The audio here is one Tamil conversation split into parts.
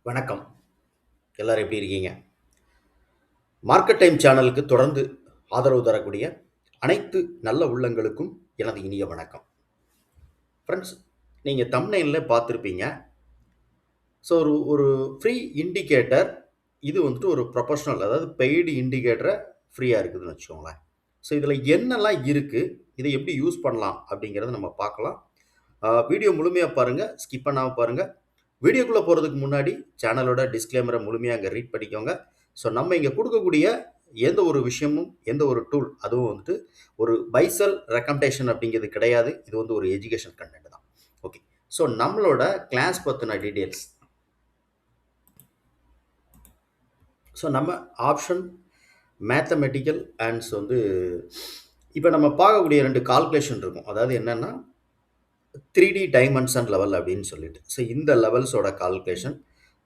வணக்கம். எல்லாரும் எப்படி இருக்கீங்க? மார்க்கெட் டைம் சேனலுக்கு தொடர்ந்து ஆதரவு தரக்கூடிய அனைத்து நல்ல உள்ளங்களுக்கும் எனது இனிய வணக்கம். ஃப்ரெண்ட்ஸ், நீங்க தம்ப்நெயில்ல பார்த்திருப்பீங்க. ஸோ ஒரு ஒரு ஃப்ரீ இண்டிகேட்டர் இது வந்துட்டு ஒரு ப்ரொபஷனல் அதாவது பெய்டு இண்டிகேட்டர ஃப்ரீயா இருக்குதுன்னு வச்சுக்கோங்களேன். ஸோ இதில என்னலாம் இருக்கு? இதை எப்படி யூஸ் பண்ணலாம்? அப்படிங்கிறத நம்ம பார்க்கலாம். வீடியோ முழுமையா பாருங்க. ஸ்கிப் பண்ணாம பாருங்க. வீடியோக்குள்ள போறதுக்கு முன்னாடி சேனலோட டிஸ்க்ளைமர முழுமையா அங்க ரீட் பண்ணிக்கோங்க. ஸோ நம்ம இங்க குடுக்கக்கூடிய எந்த ஒரு விஷயமும், எந்த ஒரு டூல் அதுவும் வந்துட்டு ஒரு பை செல் ரெக்கமெண்டேஷன் அப்படிங்கிறது கிடையாது. இது வந்து ஒரு எஜுகேஷன் கன்டென்ட் தான். ஓகே. ஸோ நம்மளோட கிளாஸ் பத்தின டீட்டெயில்ஸ். ஸோ நம்ம ஆப்ஷன் மேத்தமெட்டிக்கல் அண்ட்ஸ் வந்து இப்ப நம்ம பார்க்கக்கூடிய 2 கால்குலேஷன் இருக்கும். அதாவது என்னன்னா 3D டைமென்ஷன் லெவல் அப்படின்னு சொல்லிட்டு. ஸோ இந்த லெவல்ஸோட calculation,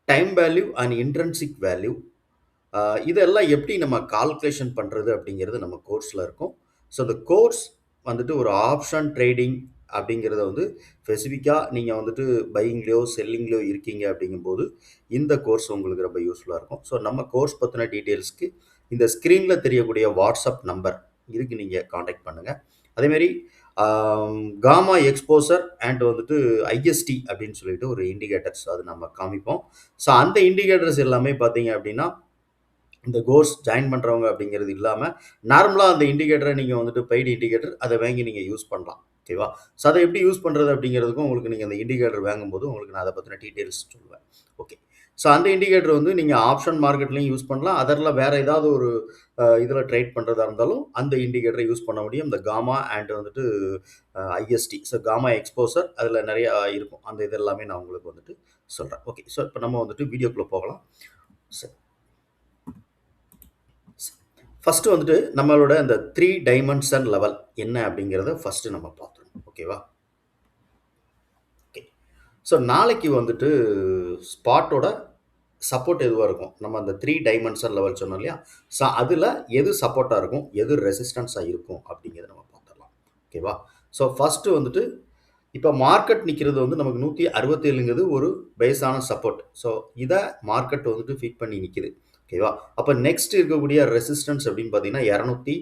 time value and intrinsic value இதெல்லாம் எப்படி நம்ம கால்குலேஷன் பண்றது அப்படிங்கிறது நம்ம கோர்ஸ்ல இருக்கும். ஸோ இந்த கோர்ஸ் வந்துட்டு ஒரு ஆப்ஷன் ட்ரேடிங் அப்படிங்கிறத வந்து ஸ்பெசிஃபிக்கா நீங்க வந்துட்டு பையிங்லயோ, செல்லிங்லயோ இருக்கீங்க அப்படிங்கும்போது, இந்த கோர்ஸ் உங்களுக்கு ரொம்ப யூஸ்ஃபுல்லா இருக்கும். ஸோ நம்ம கோர்ஸ் பத்தின டீட்டெயில்ஸ்க்கு இந்த ஸ்க்ரீன்ல தெரியக்கூடிய வாட்ஸ்அப் நம்பர் இதுக்கு நீங்க கான்டாக்ட் பண்ணுங்க. அதேமாரி காமா எக்ஸ்போசர் அண்ட் வந்துட்டு ஐஎஸ்டி அப்படின்னு சொல்லிட்டு ஒரு இண்டிகேட்டர்ஸ் அது நம்ம காமிப்போம். ஸோ அந்த இண்டிகேட்டர்ஸ் எல்லாமே பார்த்தீங்க அப்படின்னா இந்த கோர்ஸ் ஜாயின் பண்றவங்க அப்படிங்கிறது இல்லாம, நார்மலா அந்த இண்டிகேட்டர நீங்க வந்துட்டு பெய்ட் இண்டிகேட்டர் அத வாங்கி நீங்க யூஸ் பண்ணலாம். ஓகேவா? ஸோ அத எப்படி யூஸ் பண்றது அப்படிங்கிறதுக்கும் உங்களுக்கு நீங்க அந்த இண்டிகேட்டர் வாங்கும்போது உங்களுக்கு நான் அத பத்தின டீட்டெயில்ஸ் சொல்லுவேன். ஓகே. ஸோ அந்த இண்டிகேட்டர் வந்து நீங்க ஆப்ஷன் மார்க்கெட்லயும் யூஸ் பண்ணலாம். அதர்ல வேற ஏதாவது ஒரு இதுல ட்ரேட் பண்றதா இருந்தாலும் அந்த இண்டிகேட்டர யூஸ் பண்ண முடியும். இந்த காமா அண்ட் வந்துட்டு ஐஎஸ்டி. ஸோ காமா எக்ஸ்போசர் அதுல நெறைய இருக்கும். அந்த இது எல்லாமே நான் உங்களுக்கு வந்துட்டு சொல்றேன். ஓகே. ஸோ இப்ப நம்ம வந்துட்டு வீடியோக்குள்ள போகலாம். சரி. ஃபர்ஸ்ட் வந்துட்டு நம்மளோட அந்த 3 டைமென்ஷன் லெவல் என்ன அப்படிங்கிறத ஃபர்ஸ்ட் நம்ம பார்த்துருவோம். ஓகேவா? ஓகே. ஸோ நாளைக்கு வந்துட்டு ஸ்பாட்டோட சப்போர்ட் எதுவா இருக்கும்? நம்ம அந்த 3 டைமென்ஷன் லெவல் சொன்னோம் இல்லையா? ஸோ அதுல எது சப்போர்ட்டா இருக்கும்? எது ரெசிஸ்டன்ஸா இருக்கும்? அப்படிங்கிறத நம்ம பார்த்துரலாம். ஓகேவா? ஸோ ஃபர்ஸ்ட் வந்துட்டு இப்ப மார்க்கெட் நிக்கிறது வந்து நமக்கு 167ங்கிறது ஒரு பேஸான சப்போர்ட். ஸோ இத மார்க்கெட் வந்துட்டு ஃபிட் பண்ணி நிக்குது. ஓகேவா? அப்ப நெக்ஸ்ட் இருக்கக்கூடிய ரெசிஸ்டன்ஸ் அப்படின்னு பார்த்தீங்கன்னா 248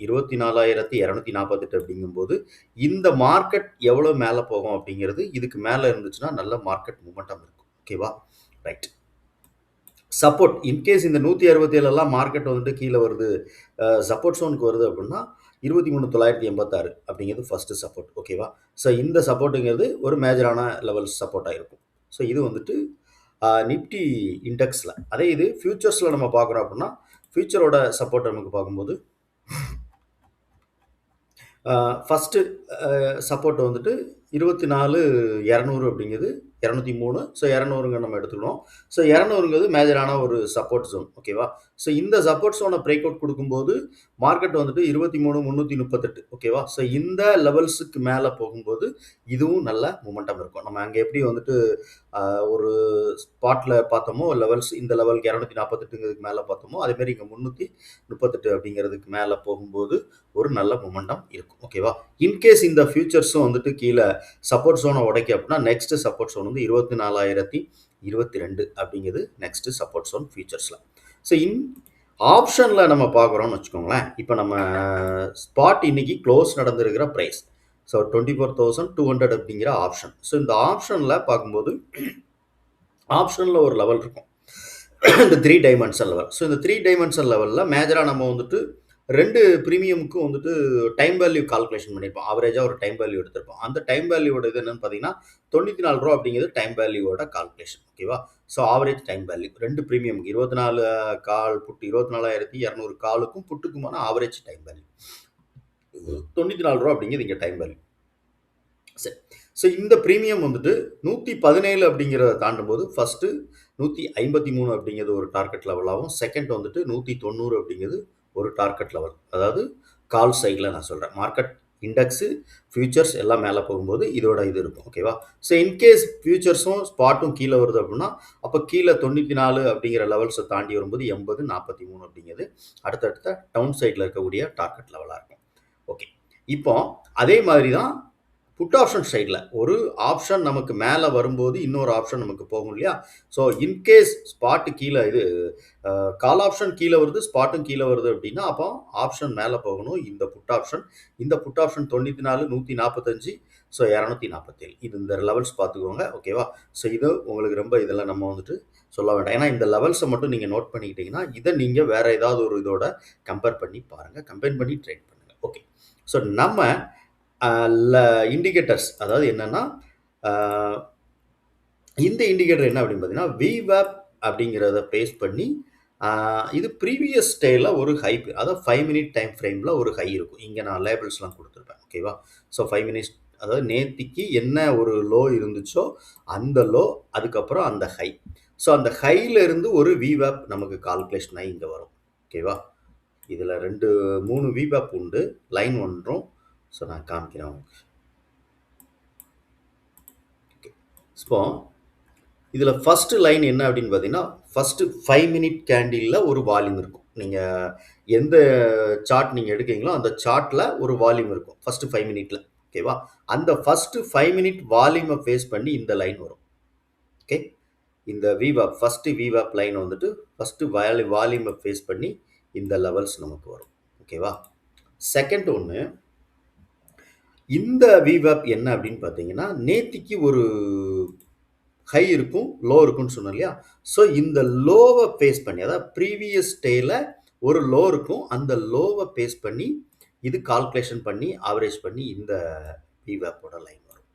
24,248 அப்படிங்கும்போது, இந்த மார்க்கெட் எவ்வளவு மேல போகும் அப்படிங்கிறது இதுக்கு மேல இருந்துச்சுன்னா நல்ல மார்க்கெட் மொமெண்டம் இருக்கும். ஓகேவா? ரைட். சப்போர்ட் இன்கேஸ் இந்த 167 எல்லாம் மார்க்கெட் வந்துட்டு கீழ வருது, சப்போர்ட் ஜோனுக்கு வருது அப்படின்னா 23,986 அப்படிங்கிறது ஃபர்ஸ்ட் சப்போர்ட். ஓகேவா? ஸோ இந்த சப்போர்ட்ங்கிறது ஒரு மேஜரான லெவல் சப்போர்ட்டா இருக்கும். ஸோ இது வந்துட்டு நிஃப்டி இண்டெக்ஸ்ல. அதே இது ஃபியூச்சர்ஸ்ல நம்ம பார்க்குறோம் அப்படின்னா, ஃபியூச்சரோட சப்போர்ட் நமக்கு பார்க்கும்போது ஃபர்ஸ்ட்டு சப்போர்ட் வந்துட்டு 24,200 அப்படிங்கிறது 203. ஸோ 200ங்க நம்ம எடுத்துக்கணும். ஸோ 200ங்கிறது மேஜரான ஒரு சப்போர்ட் ஜோன். ஓகேவா? ஸோ இந்த சப்போர்ட் ஜோன பிரேக் அவுட் குடுக்கும்போது, மார்க்கெட் வந்துட்டு 23,338. ஓகேவா? ஸோ இந்த லெவல்ஸுக்கு மேல போகும்போது, இதுவும் நல்ல மொமெண்டம் இருக்கும். நம்ம அங்க எப்படி வந்துட்டு ஒரு ஸ்பாட்ல பார்த்தோமோ, லெவல்ஸ் இந்த லெவலுக்கு 248ங்கிறதுக்கு மேல பார்த்தோமோ, அதேமாரி இங்க 338 அப்படிங்கிறதுக்கு மேல போகும்போது, ஒரு நல்ல மொமெண்டம் இருக்கும். ஓகேவா? இன்கேஸ் இந்த ஃபியூச்சர்ஸும் வந்துட்டு கீழ சப்போர்ட் ஜோன உடைக்கும் அப்படின்னா, நெக்ஸ்ட் சப்போர்ட் ஜோன் வந்து 24,022 அப்படிங்கிறது நெக்ஸ்ட் சப்போர்ட் ஜோன் ஃபியூச்சர்ஸ்ல. ஸோ ஆப்ஷன்ல நம்ம பார்க்குறோம்னு வச்சுக்கோங்களேன். இப்ப நம்ம ஸ்பாட் இன்னைக்கு க்ளோஸ் நடந்திருக்கிற பிரைஸ். ஸோ 24,200 அப்படிங்கிற ஆப்ஷன். ஸோ இந்த ஆப்ஷன்ல பார்க்கும்போது, ஆப்ஷன்ல ஒரு லெவல் இருக்கும். இந்த 3 டைமென்ஷன் லெவல். ஸோ இந்த 3 டைமென்ஷன் லெவல்ல மேஜரா நம்ம வந்துட்டு 2 பிரீமியமுக்கும் வந்துட்டு டைம் வேல்யூ கால்குலேஷன் பண்ணியிருப்போம். ஆவரேஜா ஒரு டைம் வேல்யூ எடுத்திருப்போம். அந்த டைம் வேல்யூவோட இது என்னன்னு பார்த்தீங்கன்னா, ரூ. 94 அப்படிங்கிறது டைம் வேல்யூவோட கால்குலேஷன். ஓகேவா? ஸோ ஆவரேஜ் டைம் வேல்யூ 2 பிரீமியமுக்கு 24 கால் புட் 24,200 காலுக்கும் புட்டுக்குமான ஆவரேஜ் டைம் வேல்யூ. ரூ. 94 அப்படிங்கிறது இங்க டைம் வேல்யூ. சரி. ஸோ இந்த பிரீமியம் வந்துட்டு 117 அப்படிங்கிறத தாண்டும்போது, ஃபர்ஸ்ட்டு 153 அப்படிங்கிறது ஒரு டார்கெட் லெவலாவும், செகண்ட் வந்துட்டு 190 அப்படிங்கிறது ஒரு டார்கெட் லெவல். அதாவது கால் சைட்ல நான் சொல்றேன். மார்க்கெட் இண்டெக்ஸு, ஃபியூச்சர்ஸ் எல்லாம் மேல போகும்போது இதோட இது இருக்கும். ஓகேவா? ஸோ இன்கேஸ் ஃபியூச்சர்ஸும், ஸ்பாட்டும் கீழ வருது அப்படின்னா, அப்ப கீழ 94 அப்படிங்கிற லெவல்ஸ தாண்டி வரும்போது 80, 43 அப்படிங்கிறது அடுத்தடுத்த டவுன் சைட்ல இருக்கக்கூடிய டார்கெட் லெவலா இருக்கும். ஓகே. இப்போ அதே மாதிரி தான் புட் ஆப்ஷன் சைடில் ஒரு ஆப்ஷன் நமக்கு மேலே வரும்போது இன்னொரு ஆப்ஷன் நமக்கு போகும் இல்லையா? ஸோ இன்கேஸ் ஸ்பாட்டு கீழே இது கால் ஆப்ஷன் கீழே வருது, ஸ்பாட்டும் கீழே வருது அப்படின்னா அப்போ ஆப்ஷன் மேலே போகணும். இந்த புட் ஆப்ஷன் 94, 145, ஸோ 247 இது இந்த லெவல்ஸ் பார்த்துக்கோங்க. ஓகேவா? ஸோ இது உங்களுக்கு ரொம்ப இதெல்லாம் நம்ம வந்துட்டு சொல்ல வேண்டாம். ஏன்னா இந்த லெவல்ஸை மட்டும் நீங்கள் நோட் பண்ணிக்கிட்டீங்கன்னா இதை நீங்கள் வேற ஏதாவது ஒரு இதோட கம்பேர் பண்ணி பாருங்கள், கம்பேர் பண்ணி ட்ரேட் பண்ணுங்கள். ஓகே, ஸோ நம்ம இண்டிகேட்டர்ஸ் அதாவது என்னன்னா இந்த இண்டிகேட்டர் என்ன அப்படின்னு பார்த்தீங்கன்னா விவேப் அப்படிங்கிறத பேஸ் பண்ணி இது ப்ரீவியஸ் டேல ஒரு ஹை, அதாவது 5 மினிட் டைம் ஃப்ரேமில் ஒரு ஹை இருக்கும். இங்கே நான் லேபிள்ஸ்லாம் கொடுத்துருப்பேன். ஓகேவா? ஸோ 5 மினிட்ஸ் அதாவது நேத்திக்கு என்ன ஒரு லோ இருந்துச்சோ அந்த லோ, அதுக்கப்புறம் அந்த ஹை. ஸோ அந்த ஹைல இருந்து ஒரு விவேப் நமக்கு கால்குலேஷன் ஆகி இங்கே வரும். ஓகேவா? இதில் 3 விவேப் உண்டு, லைன் ஒன்றும். ஸோ நான் காமிக்கிறேன் உங்களுக்கு. ஓகே, ஸோ இதில் ஃபஸ்ட்டு லைன் என்ன அப்படின்னு பார்த்தீங்கன்னா ஃபஸ்ட்டு 5 மினிட் கேண்டிலில் ஒரு வால்யூம் இருக்கும். நீங்கள் எந்த சார்ட் நீங்கள் எடுக்கிறீங்களோ அந்த சார்ட்டில் ஒரு வால்யூம் இருக்கும் ஃபஸ்ட்டு 5 மினிட்டில். ஓகேவா? அந்த ஃபஸ்ட்டு 5 மினிட் வால்யூமை ஃபேஸ் பண்ணி இந்த லைன் வரும். ஓகே, இந்த விவாப் ஃபஸ்ட்டு விவாப் லைன் வந்துட்டு ஃபஸ்ட்டு வால்யூமை ஃபேஸ் பண்ணி இந்த லெவல்ஸ் நமக்கு வரும். ஓகேவா? செகண்ட் ஒன்று, இந்த விவாப் என்ன அப்படின்னு பார்த்தீங்கன்னா நேத்திக்கு ஒரு ஹை இருக்கும், லோ இருக்கும்னு சொன்னோம் இல்லையா? ஸோ இந்த லோவை பேஸ் பண்ணி, அதாவது ப்ரீவியஸ் டேல ஒரு லோ இருக்கும், அந்த லோவை பேஸ் பண்ணி இது கால்குலேஷன் பண்ணி ஆவரேஜ் பண்ணி இந்த விவேப்போட லைன் வரும்.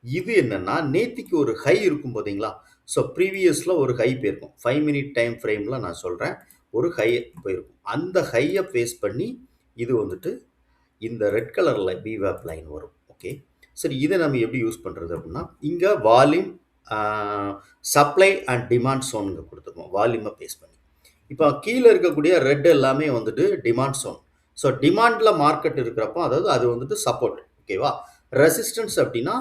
இது என்னன்னா நேத்திக்கு ஒரு ஹை இருக்கும் பார்த்தீங்களா? ஸோ ப்ரீவியஸில் ஒரு ஹை போயிருக்கும். 5 மினிட் டைம் ஃப்ரேமில் நான் சொல்கிறேன், ஒரு ஹை போயிருக்கும். அந்த ஹையை ஃபேஸ் பண்ணி இது வந்துட்டு இந்த ரெட் கலரில் விவேப் லைன் வரும். ஓகே, சரி, இதை நம்ம எப்படி யூஸ் பண்ணுறது அப்படின்னா இங்கே volume supply and demand zone கொடுத்துருக்கோம் வால்யூமை பேஸ் பண்ணி. இப்போ கீழே இருக்கக்கூடிய ரெட் எல்லாமே வந்துட்டு டிமாண்ட் சோன். ஸோ டிமாண்டில் மார்க்கெட் இருக்கிறப்போ அதாவது அது வந்துட்டு சப்போர்ட். ஓகேவா? ரெசிஸ்டன்ஸ் அப்படின்னா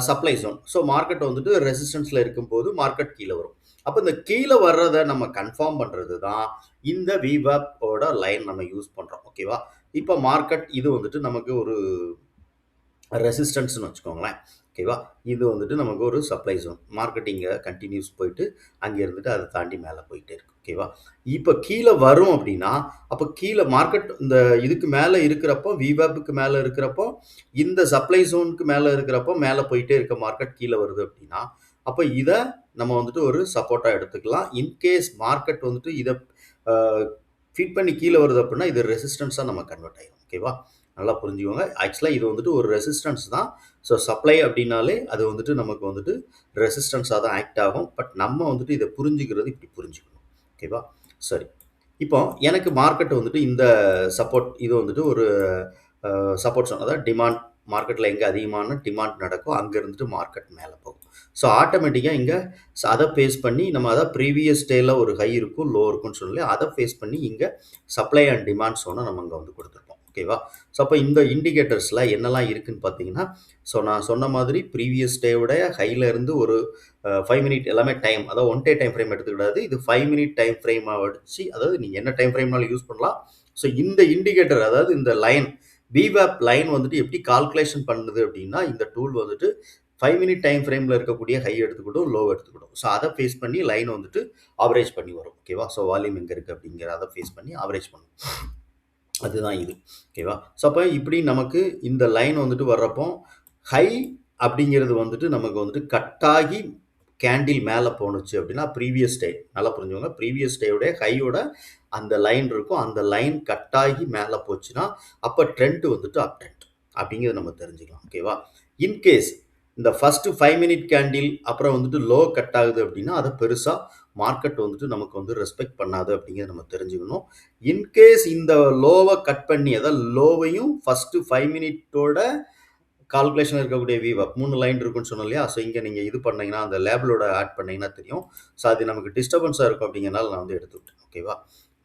சப்ளை ஜோன். ஸோ மார்க்கெட் வந்துட்டு ரெசிஸ்டன்ஸில் இருக்கும்போது மார்க்கெட் கீழே வரும். அப்போ இந்த கீழே வர்றதை நம்ம கன்ஃபார்ம் பண்ணுறது தான் இந்த விவேப்போட லைன் நம்ம யூஸ் பண்ணுறோம். ஓகேவா? இப்போ மார்க்கெட் இது வந்துட்டு நமக்கு ஒரு ரெசிஸ்டன்ஸ்னு வச்சுக்கோங்களேன். ஓகேவா? இது வந்துட்டு நமக்கு ஒரு சப்ளை ஜோன். மார்க்கெட்டிங்கை கண்டினியூஸ் போயிட்டு அங்கே இருந்துட்டு அதை தாண்டி மேலே போயிட்டே இருக்கு. ஓகேவா? இப்போ கீழே வரும் அப்படின்னா அப்போ கீழே மார்க்கெட் இந்த இதுக்கு மேலே இருக்கிறப்போ, விவேப்புக்கு மேலே இருக்கிறப்போ, இந்த சப்ளை ஜோனுக்கு மேலே இருக்கிறப்போ மேலே போயிட்டே இருக்க மார்க்கெட் கீழே வருது அப்படின்னா அப்போ இதை நம்ம வந்துட்டு ஒரு சப்போர்ட்டாக எடுத்துக்கலாம். இன்கேஸ் மார்க்கெட் வந்துட்டு இதை ஃபீட் பண்ணி கீழே வருது அப்படின்னா இது ரெசிஸ்டன்ஸாக நம்ம கன்வெர்ட் ஆகிடும். ஓகேவா? நல்லா புரிஞ்சுக்கோங்க. ஆக்சுவலாக இது வந்துட்டு ஒரு ரெசிஸ்டன்ஸ் தான். ஸோ சப்ளை அப்படின்னாலே அது வந்துட்டு நமக்கு வந்துட்டு ரெசிஸ்டன்ஸாக தான் ஆக்ட் ஆகும். பட் நம்ம வந்துட்டு இதை புரிஞ்சுக்கிறது இப்படி புரிஞ்சுக்கணும். ஓகேவா? சரி, இப்போ எனக்கு மார்க்கெட் வந்துட்டு இந்த சப்போர்ட் இது வந்துட்டு ஒரு சப்போர்ட் சொன்ன, அதாவது டிமாண்ட் மார்க்கெட்டில் எங்கே அதிகமான டிமாண்ட் நடக்கும் அங்கே இருந்துட்டு மார்க்கெட் மேலே போகும். ஸோ ஆட்டோமேட்டிக்காக இங்கே அதை ஃபேஸ் பண்ணி நம்ம அதை ப்ரீவியஸ் டேயில் ஒரு ஹை இருக்கும், லோ இருக்கும்னு சொல்லி அதை ஃபேஸ் பண்ணி இங்கே சப்ளை அண்ட் டிமாண்ட் சோனை நம்ம இங்கே வந்து கொடுத்துருப்போம். ஓகேவா? ஸோ அப்போ இந்த இண்டிகேட்டர்ஸில் என்னெல்லாம் இருக்குதுன்னு பார்த்தீங்கன்னா, ஸோ நான் சொன்ன மாதிரி ப்ரீவியஸ் டேவுடைய ஹையில் இருந்து ஒரு 5 மினிட் எல்லாமே டைம், அதாவது ஒன் டே டைம் ஃப்ரேம் எடுத்துக்கிடாது, இது 5 மினிட் டைம் ஃப்ரேமாக வச்சு, அதாவது நீங்கள் என்ன டைம் ஃப்ரேம்னாலும் யூஸ் பண்ணலாம். ஸோ இந்த இண்டிகேட்டர் அதாவது இந்த லைன் விவேப் லைன் வந்துட்டு எப்படி கால்குலேஷன் பண்ணுது அப்படின்னா இந்த டூல் வந்துட்டு 5 மினிட் டைம் ஃப்ரேமில் இருக்கக்கூடிய ஹை எடுத்துக்கிட்டும், லோ எடுத்துக்கிட்டும். ஸோ அதை ஃபேஸ் பண்ணி லைன் வந்துட்டு ஆவரேஜ் பண்ணி வரும். ஓகேவா? ஸோ வால்யூம் எங்கே இருக்குது அப்படிங்கிற அதை ஃபேஸ் பண்ணி ஆவரேஜ் பண்ணும். அதுதான் இது. ஓகேவா? ஸோ அப்போ இப்படி நமக்கு இந்த லைன் வந்துட்டு வர்றப்போ ஹை அப்படிங்கிறது வந்துட்டு நமக்கு வந்துட்டு கட்டாகி கேண்டில் மேலே போணுச்சு அப்படின்னா ப்ரீவியஸ் டே, நல்லா புரிஞ்சுக்கோங்க, ப்ரீவியஸ் டேயோட ஹையோட அந்த லைன் இருக்கும், அந்த லைன் கட்டாகி மேலே போச்சுன்னா அப்போ ட்ரெண்ட் வந்துட்டு அப் ட்ரெண்ட் அப்படிங்கிறத நம்ம தெரிஞ்சுக்கலாம். ஓகேவா? இன்கேஸ் இந்த ஃபஸ்ட்டு 5 மினிட் கேண்டில் அப்புறம் வந்துட்டு லோ கட் ஆகுது அப்படின்னா அதை பெருசாக மார்க்கெட் வந்துட்டு நமக்கு வந்து ரெஸ்பெக்ட் பண்ணாது அப்படிங்கிறத நம்ம தெரிஞ்சுக்கணும். இன்கேஸ் இந்த லோவை கட் பண்ணி, அதாவது லோவையும் ஃபஸ்ட்டு 5 மினிட்டோட கால்குலேஷன் இருக்கக்கூடிய விவேப் 3 லைன் இருக்குன்னு சொன்னோம் இல்லையா? ஸோ இங்கே நீங்கள் இது பண்ணீங்கன்னா அந்த லேபிளோட ஆட் பண்ணிங்கன்னா தெரியும். ஸோ அது நமக்கு டிஸ்டர்பன்ஸாக இருக்கும் அப்படிங்கிறனால நான் வந்து எடுத்துக்கிட்டேன். ஓகேவா?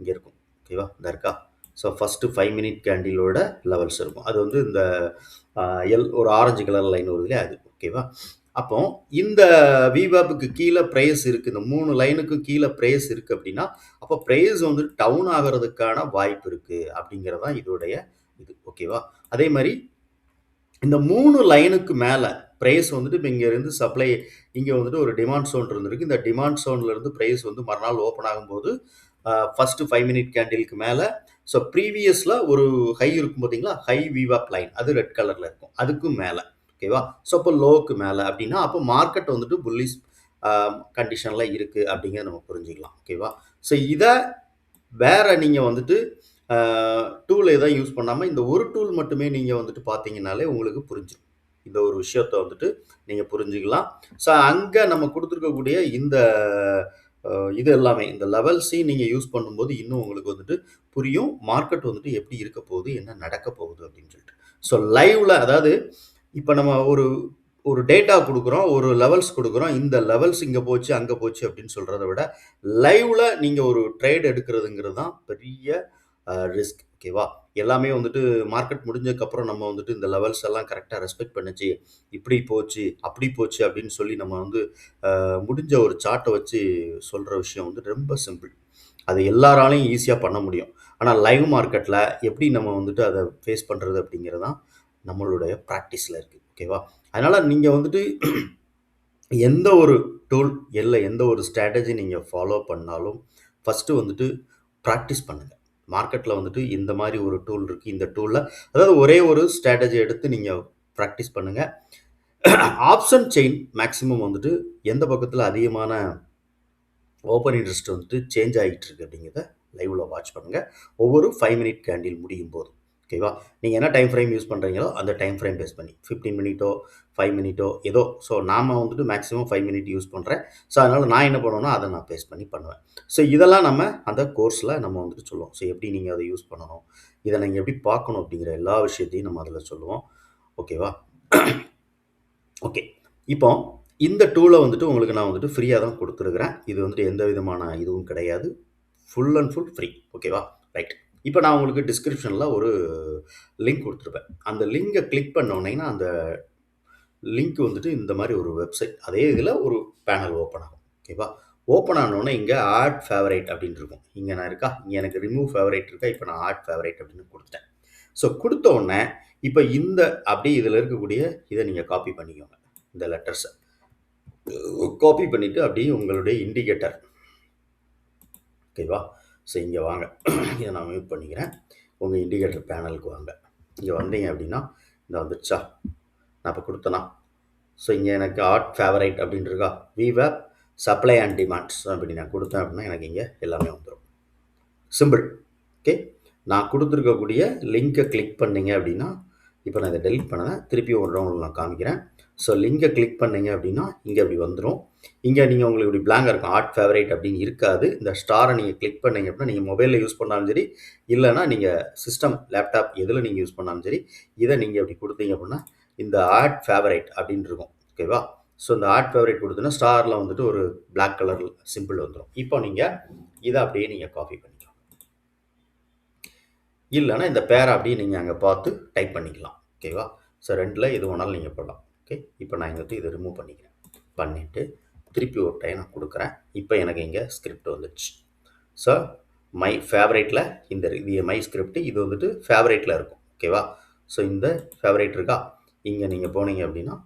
இங்கே இருக்கும். ஓகேவா? இந்த இருக்கா? ஸோ ஃபஸ்ட்டு 5 மினிட் கேண்டிலோட லெவல்ஸ் இருக்கும். அது வந்து இந்த ஒரு ஆரஞ்சு கலர் லைன் வருது இல்லையா? அது. ஓகேவா? அப்போ இந்த விவேப்புக்கு கீழே ப்ரைஸ் இருக்குது, இந்த 3 லைனுக்கு கீழே ப்ரைஸ் இருக்குது அப்படின்னா அப்போ ப்ரைஸ் வந்து டவுன் ஆகிறதுக்கான வாய்ப்பு இருக்குது அப்படிங்கிறதான் இதோடைய இது. ஓகேவா? அதே மாதிரி இந்த 3 லைனுக்கு மேல பிரைஸ் வந்துட்டு இப்ப இங்க இருந்து சப்ளை இங்க வந்துட்டு ஒரு டிமாண்ட் ஜோன் இருந்திருக்கு. இந்த டிமாண்ட் ஜோன்ல இருந்து பிரைஸ் வந்து மறுநாள் ஓப்பன் ஆகும்போது ஃபர்ஸ்ட் 5 மினிட் கேண்டிலுக்கு மேல ஸோ ப்ரீவியஸ்ல ஒரு ஹை இருக்கும் பார்த்தீங்களா? ஹை விவாப் லைன் அது ரெட் கலர்ல இருக்கும். அதுக்கும் மேல ஓகேவா? ஸோ அப்போ லோக்கு மேல அப்படின்னா அப்போ மார்க்கெட் வந்துட்டு புல்லிஷ் கண்டிஷன்ல இருக்கு அப்படிங்கிறத நம்ம புரிஞ்சுக்கலாம். ஓகேவா? ஸோ இதை வேற நீங்க வந்துட்டு டூல் எதாவது யூஸ் பண்ணாமல் இந்த ஒரு டூல் மட்டுமே நீங்கள் வந்துட்டு பார்த்தீங்கன்னாலே உங்களுக்கு புரிஞ்சிடும். இந்த ஒரு விஷயத்த வந்துட்டு நீங்கள் புரிஞ்சுக்கலாம். ஸோ அங்கே நம்ம கொடுத்துருக்கக்கூடிய இந்த இது எல்லாமே இந்த லெவல்ஸையும் நீங்கள் யூஸ் பண்ணும்போது இன்னும் உங்களுக்கு வந்துட்டு புரியும். மார்க்கெட் வந்துட்டு எப்படி இருக்க போகுது, என்ன நடக்க போகுது அப்படின்னு சொல்லிட்டு. ஸோ லைவ்ல அதாவது இப்போ நம்ம ஒரு ஒரு டேட்டா கொடுக்குறோம், ஒரு லெவல்ஸ் கொடுக்குறோம். இந்த லெவல்ஸ் இங்கே போச்சு, அங்கே போச்சு அப்படின்னு சொல்கிறத விட லைவ்ல நீங்கள் ஒரு ட்ரேட் எடுக்கிறதுங்கிறது தான் பெரிய ரிஸ்க். ஓகேவா? எல்லாமே வந்துட்டு மார்க்கெட் முடிஞ்சதுக்கப்புறம் நம்ம வந்துட்டு இந்த லெவல்ஸ் எல்லாம் கரெக்டாக ரெஸ்பெக்ட் பண்ணுச்சு, இப்படி போச்சு, அப்படி போச்சு அப்படின்னு சொல்லி நம்ம வந்து முடிஞ்ச ஒரு சார்ட்டை வச்சு சொல்கிற விஷயம் வந்து ரொம்ப சிம்பிள். அது எல்லாராலையும் ஈஸியாக பண்ண முடியும். ஆனால் லைவ் மார்க்கெட்டில் எப்படி நம்ம வந்துட்டு அதை ஃபேஸ் பண்ணுறது அப்படிங்கிறது தான் நம்மளுடைய ப்ராக்டிஸில் இருக்குது. ஓகேவா? அதனால் நீங்கள் வந்துட்டு எந்த ஒரு டூல் இல்லை எந்த ஒரு ஸ்ட்ராட்டஜி நீங்கள் ஃபாலோ பண்ணாலும் ஃபஸ்ட்டு வந்துட்டு ப்ராக்டிஸ் பண்ணுங்கள். மார்க்கெட்டில் வந்துட்டு இந்த மாதிரி ஒரு டூல் இருக்குது. இந்த டூலில் அதாவது ஒரே ஒரு ஸ்ட்ராட்டஜி எடுத்து நீங்கள் ப்ராக்டிஸ் பண்ணுங்கள். ஆப்ஷன் செயின் மேக்ஸிமம் வந்துட்டு எந்த பக்கத்தில் அதிகமான ஓப்பன் இன்ட்ரெஸ்ட் வந்துட்டு சேஞ்ச் ஆகிட்டு இருக்கு அப்படிங்கிறத லைவில் வாட்ச் பண்ணுங்கள். ஒவ்வொரு 5 மினிட் கேண்டில் முடியும் போது ஓகேவா? நீங்கள் என்ன டைம் ஃப்ரேம் யூஸ் பண்ணுறீங்களோ அந்த டைம் ஃப்ரேம் பேஸ் பண்ணி 15 மினிட்டோ 5 மினிட்டோ ஏதோ ஸோ நாம் வந்துட்டு மேக்ஸிமம் 5 மினிட் யூஸ் பண்ணுறேன். ஸோ அதனால் நான் என்ன பண்ணுவேன்னா அதை நான் பேஸ் பண்ணி பண்ணுவேன். ஸோ இதெல்லாம் நம்ம அந்த கோர்ஸில் நம்ம வந்துட்டு சொல்லுவோம். ஸோ எப்படி நீங்கள் அதை யூஸ் பண்ணணும், இதை நீங்கள் எப்படி பார்க்கணும் அப்படிங்கிற எல்லா விஷயத்தையும் நம்ம அதில் சொல்லுவோம். ஓகேவா? ஓகே, இப்போ இந்த டூலை வந்துட்டு உங்களுக்கு நான் வந்துட்டு ஃப்ரீயாக தான் கொடுத்துருக்குறேன். இது வந்துட்டு எந்த விதமான இதுவும் கிடையாது. Full and full free. ஓகேவா? ரைட். இப்போ நான் உங்களுக்கு டிஸ்கிரிப்ஷனில் ஒரு லிங்க் கொடுத்துருப்பேன். அந்த லிங்கை கிளிக் பண்ணோன்னீங்கன்னா அந்த லிங்க் வந்துட்டு இந்த மாதிரி ஒரு வெப்சைட் அதே இதில் ஒரு பேனல் ஓப்பன் ஆகும். ஓகேவா? ஓப்பன் ஆனோடனே இங்கே ஆட் ஃபேவரைட் அப்படின்னு இருக்கும். இங்கே நான் இருக்கா, இங்கே எனக்கு ரிமூவ் ஃபேவரைட் இருக்கா, இப்போ நான் ஆட் ஃபேவரைட் அப்படின்னு கொடுத்துட்டேன். ஸோ கொடுத்த உடனே இப்போ இந்த அப்படியே இதில் இருக்கக்கூடிய இதை நீங்கள் காப்பி பண்ணிக்கோங்க. இந்த லெட்டர்ஸை காப்பி பண்ணிவிட்டு அப்படியே உங்களுடைய இண்டிகேட்டர் ஓகேவா? ஸோ இங்கே வாங்க, இதை நான் மியூட் பண்ணிக்கிறேன். உங்கள் இண்டிகேட்டர் பேனலுக்கு வாங்க. இங்கே வந்தீங்க அப்படின்னா இந்த வந்துடுச்சா, நான் இப்போ கொடுத்தேனா, ஸோ இங்கே எனக்கு ஆட் ஃபேவரைட் அப்படின்னு இருக்கா, விவேப் சப்ளை அண்ட் டிமாண்ட்ஸ் அப்படி நான் கொடுத்தேன் அப்படின்னா எனக்கு இங்கே எல்லாமே வந்துடும். சிம்பிள். ஓகே, நான் கொடுத்துருக்கக்கூடிய லிங்கை கிளிக் பண்ணிங்க அப்படின்னா இப்போ நான் இதை டெலிட் பண்ணேன், திருப்பி ஒரு ரவுண்ட் நான் காமிக்கிறேன். ஸோ லிங்கை கிளிக் பண்ணிங்க அப்படின்னா இங்கே அப்படி வந்துடும். இங்கே நீங்கள் உங்களுக்கு இப்படி பிளாங்காக இருக்கும், ஆட் ஃபேவரைட் அப்படின்னு இருக்காது. இந்த ஸ்டாரை நீங்கள் கிளிக் பண்ணிங்க அப்படின்னா நீங்கள் மொபைலில் யூஸ் பண்ணாலும் சரி, இல்லைனா நீங்கள் சிஸ்டம் லேப்டாப் எதில் நீங்கள் யூஸ் பண்ணாலும் சரி, இதை நீங்கள் அப்படி கொடுத்தீங்க அப்படின்னா இந்த ஆட் ஃபேவரைட் அப்படின்னு இருக்கும். ஓகேவா? ஸோ இந்த ஆட் ஃபேவரைட் கொடுத்தோன்னா ஸ்டாரில் வந்துட்டு ஒரு பிளாக் கலர் சிம்பிள் வந்துடும். இப்போ நீங்கள் இதை அப்படியே நீங்கள் காப்பி பண்ணிக்கலாம். இல்லைனா இந்த பேரை அப்படியே நீங்கள் அங்கே பார்த்து டைப் பண்ணிக்கலாம். ஓகேவா? ஸோ ரெண்டில் எது வேணாலும் நீங்கள் போடலாம். ஓகே, இப்போ நான் இங்கே இதை ரிமூவ் பண்ணிக்கிறேன். பண்ணிவிட்டு திருப்பி ஒரு டைம் நான் கொடுக்குறேன். இப்போ எனக்கு இங்கே ஸ்கிரிப்ட் வந்துடுச்சு. ஸோ மை ஃபேவரைட்டில் இந்த இது மை ஸ்கிரிப்ட், இது வந்துட்டு ஃபேவரைட்டில் இருக்கும். ஓகேவா? ஸோ இந்த ஃபேவரைட் இருக்கா, இங்கே நீங்கள் போனீங்க அப்படின்னா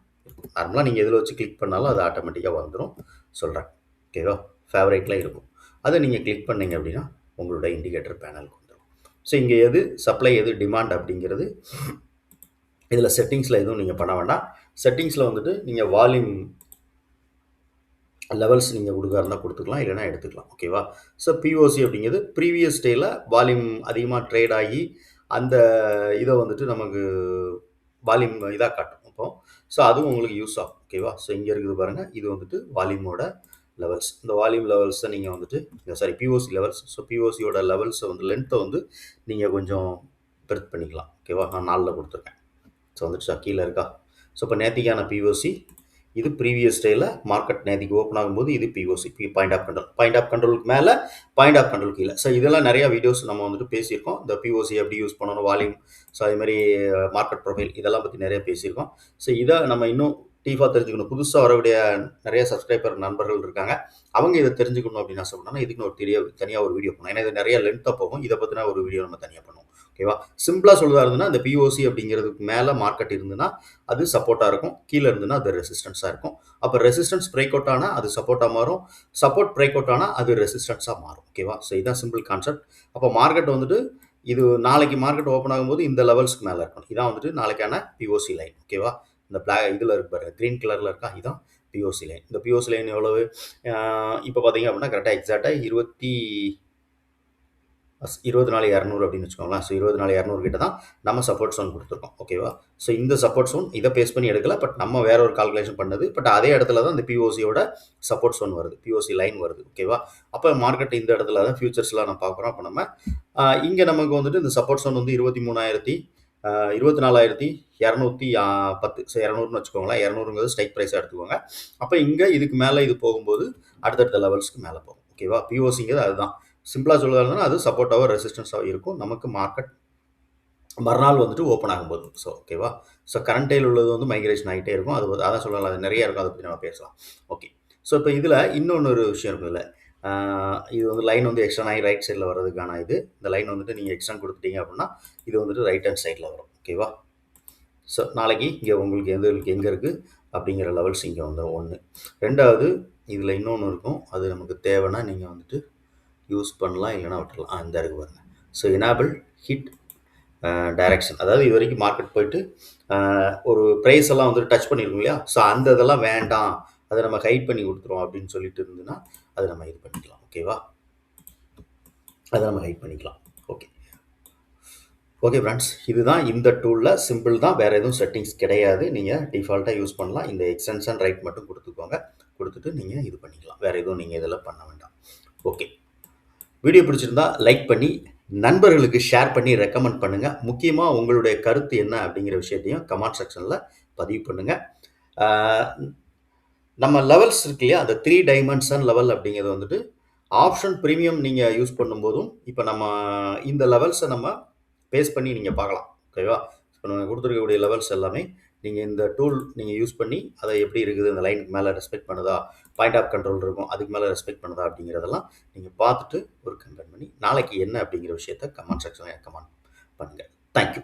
நார்மலாக நீங்கள் எதில் வச்சு கிளிக் பண்ணாலும் அது ஆட்டோமேட்டிக்காக வந்துடும் சொல்கிறேன். ஓகேவா? ஃபேவரைட்டில் இருக்கும். அதை நீங்கள் கிளிக் பண்ணிங்க அப்படின்னா உங்களோட இண்டிகேட்டர் பேனலுக்கு வந்துடும். ஸோ இங்கே எது சப்ளை எது டிமாண்ட் அப்படிங்கிறது இதில் செட்டிங்ஸில் எதுவும் நீங்கள் பண்ண வேண்டாம். செட்டிங்ஸில் வந்துட்டு நீங்கள் வால்யூம் லெவல்ஸ் நீங்கள் கொடுக்க இருந்தால் கொடுத்துக்கலாம், இல்லைனா எடுத்துக்கலாம். ஓகேவா? ஸோ பிஓசி அப்படிங்கிறது ப்ரீவியஸ் டேயில் வால்யூம் அதிகமாக ட்ரேட் ஆகி அந்த இதை வந்துட்டு நமக்கு வால்யூம் இதாக காட்டும். இப்போ ஸோ அதுவும் உங்களுக்கு யூஸ் ஆகும். ஓகேவா? ஸோ இங்கே இருக்குது பாருங்கள், இது வந்துட்டு வால்யூமோட லெவல்ஸ். இந்த வால்யூம் லெவல்ஸை நீங்கள் வந்துட்டு சாரி பிஓசி லெவல்ஸ். ஸோ பிஓசியோட லெவல்ஸை வந்து லென்த்தை வந்து நீங்கள் கொஞ்சம் பெருத் பண்ணிக்கலாம். ஓகேவா? நான் 4ல் கொடுத்துருக்கேன். ஸோ வந்துடுச்சா, கீழே இருக்கா. ஸோ இப்போ நேத்திக்கான பிஓசி இது ப்ரீவியஸ் டேயில் மார்க்கெட் நேத்திக்கு ஓப்பன் ஆகும்போது இது POC point of control. Point of கண்ட்ரோலுக்கு மேலே, பாயிண்ட் ஆஃப் கண்ட்ரோல் கீழே. ஸோ இதெல்லாம் நிறையா வீடியோஸ் நம்ம வந்துட்டு பேசியிருக்கோம். இந்த பிஓசி எப்படி யூஸ் பண்ணணும், வால்யூம், ஸோ அதேமாதிரி மார்க்கெட் ப்ரொஃபைல் இதெல்லாம் பற்றி நிறைய பேசியிருக்கோம். ஸோ இதை நம்ம இன்னும் டீஃபாக தெரிஞ்சுக்கணும். புதுசாக வரக்கூடிய நிறைய சப்ஸ்கிரைபர் நண்பர்கள் இருக்காங்க, அவங்க இதை தெரிஞ்சுக்கணும் அப்படின்னு ஆசைப்பட்டோம்னா இதுக்குன்னு ஒரு தனியாக ஒரு வீடியோ பண்ணணும். ஏன்னா இது நிறைய லென்த்தாக போகும். இதை பற்றின ஒரு வீடியோ நம்ம தனியாக பண்ணுவோம். ஓகேவா? சிம்பிளா சொல்றதா இருந்ததுன்னா, இந்த பிஓசி அப்படிங்கிறதுக்கு மேல மார்க்கெட் இருந்ததுன்னா, அது சப்போர்ட்டா இருக்கும். கீழ இருந்ததுன்னா, அது ரெசிஸ்டன்ஸா இருக்கும். அப்ப ரெசிஸ்டன்ஸ் பிரேக் அவுட் ஆனா, அது சப்போர்ட்டா மாறும். சப்போர்ட் பிரேக் அவுட் ஆனா, அது ரெசிஸ்டன்ஸா மாறும். ஓகேவா? ஸோ இதான் சிம்பிள் கான்செப்ட். அப்ப மார்க்கெட் வந்துட்டு இது நாளைக்கு மார்க்கெட் ஓப்பன் ஆகும்போது இந்த லெவல்ஸ்க்கு மேல இருக்கணும். இதான் வந்துட்டு நாளைக்கான பிஓசி லைன். ஓகேவா? இந்த இதுல இருக்கு பாருங்க. கிரீன் கலர்ல இருக்கா? இதான் பிஓசி லைன். இந்த பிஓசி லைன் எவ்வளவு? இப்ப பார்த்தீங்க அப்படின்னா, கரெக்ட்டா எக்ஸாக்ட்டா 24,200 அப்படின்னு வச்சுக்கோங்களேன். ஸோ 24,200 கிட்ட தான் நம்ம சப்போர்ட் ஸோன் குடுத்துருக்கோம். ஓகேவா? ஸோ இந்த சப்போர்ட் ஸோன் இத பேஸ் பண்ணி எடுக்கல. பட் நம்ம வேற ஒரு கால்குலேஷன் பண்ணது. பட் அதே இடத்துல தான் இந்த பிஓசியோட சப்போர்ட் ஸோன் வருது. பிஓசி லைன் வருது. ஓகேவா? அப்ப மார்க்கெட் இந்த இடத்துல தான் ஃபியூச்சர்ஸ்லாம் நம்ம பார்க்குறோம். அப்ப நம்ம இங்க நமக்கு வந்துட்டு இந்த சப்போர்ட் ஸோன் வந்து 24,210. ஸோ 200ன்னு வச்சுக்கோங்களேன். 200ங்கிறது ஸ்ட்ரைக் பிரைஸா எடுத்துக்கோங்க. அப்ப இங்க இதுக்கு மேல இது போகும்போது அடுத்தடுத்த லெவல்ஸ்க்கு மேல போகும். ஓகேவா? பிஓசிங்கிறது அதுதான். சிம்பிளா சொல்றதா அது சப்போர்ட்டாவோ ரெசிஸ்டன்ஸாவோ இருக்கும். நமக்கு மார்க்கெட் மறுநாள் வந்துட்டு ஓப்பன் ஆகும்போது. ஸோ ஓகேவா? ஸோ கரண்ட் டேல உள்ளது வந்து மைக்ரேஷன் ஆகிட்டே இருக்கும். அதான் சொல்லலாம். அது நிறைய இருக்கும். அதை பத்தி நம்ம பேசலாம். ஓகே. ஸோ இப்போ இதுல இன்னொன்னு விஷயம் இருக்கும் இதுல. இது வந்து லைன் வந்து எக்ஸ்டெண்ட் ஆகி ரைட் சைடில் வர்றதுக்கான இது. இந்த லைன் வந்துட்டு நீங்கள் எக்ஸ்டெண்ட் கொடுத்துட்டீங்க அப்படின்னா இது வந்துட்டு ரைட் ஹேண்ட் சைடில் வரும். ஓகேவா? ஸோ நாளைக்கு இங்கே உங்களுக்கு எங்கே இருக்குது அப்படிங்கிற லெவல்ஸ் இங்கே வந்துடும். ஒன்று. ரெண்டாவது இதில் இன்னொன்று இருக்கும். அது நமக்கு தேவைன்னா நீங்கள் வந்துட்டு யூஸ் பண்ணலாம், இல்லைனா விட்டுடலாம். இந்த இருக்கு பாருங்க. So enable hit direction. அதாவது இது வரைக்கும் மார்க்கெட் போயிட்டு ஒரு ப்ரைஸ் எல்லாம் வந்துட்டு டச் பண்ணியிருக்கோம் இல்லையா? ஸோ அந்த இதெல்லாம் வேண்டாம், அதை நம்ம ஹைட் பண்ணி கொடுத்துருவோம் அப்படின்னு சொல்லிட்டு இருந்ததுன்னா அதை நம்ம இது பண்ணிக்கலாம். ஓகேவா? அதை நம்ம ஹைட் பண்ணிக்கலாம். ஓகே. ஓகே ஃப்ரெண்ட்ஸ், இதுதான் இந்த டூலில். சிம்பிள் தான், வேறு எதுவும் செட்டிங்ஸ் கிடையாது. நீங்கள் டிஃபால்ட்டாக யூஸ் பண்ணலாம். இந்த எக்ஸ்டென்ஷன் ரைட் மட்டும் கொடுத்துக்கோங்க. கொடுத்துட்டு நீங்கள் இது பண்ணிக்கலாம். வேறு எதுவும் நீங்கள் இதில் பண்ண வேண்டாம். ஓகே. வீடியோ பிடிச்சிருந்தா லைக் பண்ணி நண்பர்களுக்கு ஷேர் பண்ணி ரெக்கமெண்ட் பண்ணுங்கள். முக்கியமாக உங்களுடைய கருத்து என்ன அப்படிங்கிற விஷயத்தையும் கமெண்ட் செக்ஷனில் பதிவு பண்ணுங்கள். நம்ம லெவல்ஸ் இருக்கு இல்லையா, அந்த 3 டைமென்ஷன் லெவல் அப்படிங்கிறது வந்துட்டு ஆப்ஷன் ப்ரீமியம் நீங்கள் யூஸ் பண்ணும்போதும் இப்போ நம்ம இந்த லெவல்ஸை நம்ம பேஸ் பண்ணி நீங்கள் பார்க்கலாம். ஓகேவா? இப்போ நம்ம கொடுத்துருக்கக்கூடிய லெவல்ஸ் எல்லாமே நீங்கள் இந்த டூல் நீங்கள் யூஸ் பண்ணி அதை எப்படி இருக்குது, இந்த லைனுக்கு மேலே ரெஸ்பெக்ட் பண்ணுதா, பாயிண்ட் ஆஃப் கண்ட்ரோல் இருக்கும், அதுக்கு மேலே ரெஸ்பெக்ட் பண்ணுதா அப்படிங்கிறதெல்லாம் நீங்கள் பார்த்துட்டு ஒரு கம்பேர் பண்ணி நாளைக்கு என்ன அப்படிங்கிற விஷயத்த கமெண்ட் செக்ஷனில் கமெண்ட் பண்ணுங்கள். தேங்க்யூ.